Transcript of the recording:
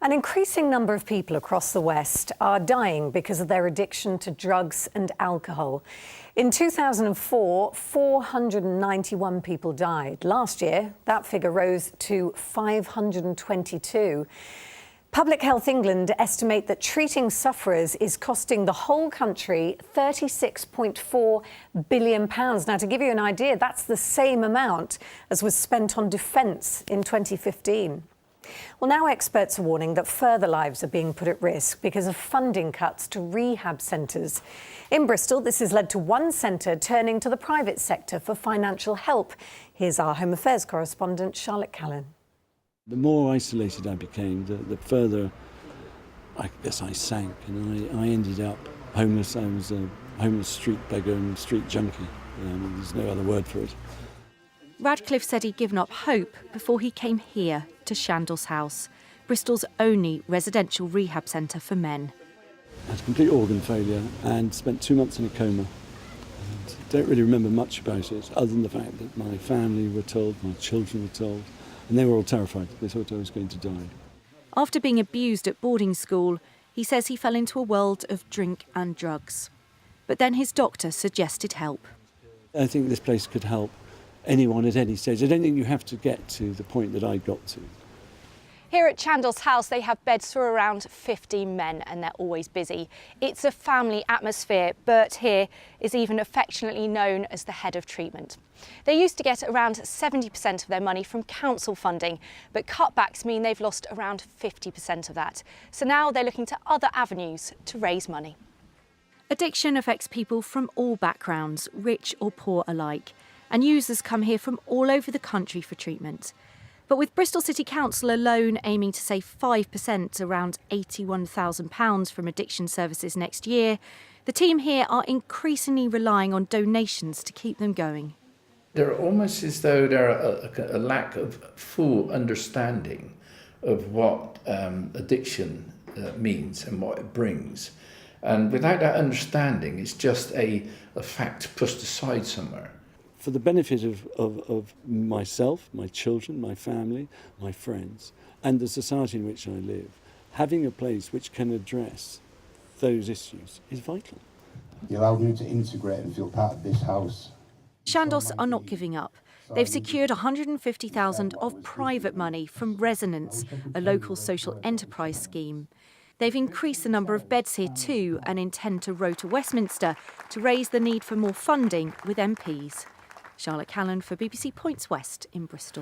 An increasing number of people across the West are dying because of their addiction to drugs and alcohol. In 2004, 491 people died. Last year, that figure rose to 522. Public Health England estimate that treating sufferers is costing the whole country £36.4 billion. Now, to give you an idea, that's the same amount as was spent on defence in 2015. Well, now experts are warning that further lives are being put at risk because of funding cuts to rehab centres. In Bristol, this has led to one centre turning to the private sector for financial help. Here's our Home Affairs correspondent, Charlotte Callan. The more isolated I became, the further I guess I sank, and I ended up homeless. I was a homeless street beggar and street junkie. There's no other word for it. Radcliffe said he'd given up hope before he came here to Chandos House, Bristol's only residential rehab centre for men. I had complete organ failure and spent 2 months in a coma. And don't really remember much about it, other than the fact that my family were told, my children were told, and they were all terrified. They thought I was going to die. After being abused at boarding school, he says he fell into a world of drink and drugs. But then his doctor suggested help. I think this place could help anyone at any stage. I don't think you have to get to the point that I got to. Here at Chandos House, they have beds for around 15 men and they're always busy. It's a family atmosphere. Bert here is even affectionately known as the head of treatment. They used to get around 70% of their money from council funding, but cutbacks mean they've lost around 50% of that. So now they're looking to other avenues to raise money. Addiction affects people from all backgrounds, rich or poor alike, and users come here from all over the country for treatment. But with Bristol City Council alone aiming to save 5%, around £81,000 from addiction services next year, the team here are increasingly relying on donations to keep them going. They're almost as though there's a lack of full understanding of what addiction means and what it brings. And without that understanding, it's just a fact pushed aside somewhere. For the benefit of myself, my children, my family, my friends, and the society in which I live, having a place which can address those issues is vital. It allowed me to integrate and feel part of this house. Chandos are not giving up. They've secured £150,000 of private money from Resonance, a local social enterprise scheme. They've increased the number of beds here too and intend to row to Westminster to raise the need for more funding with MPs. Charlotte Callan for BBC Points West in Bristol.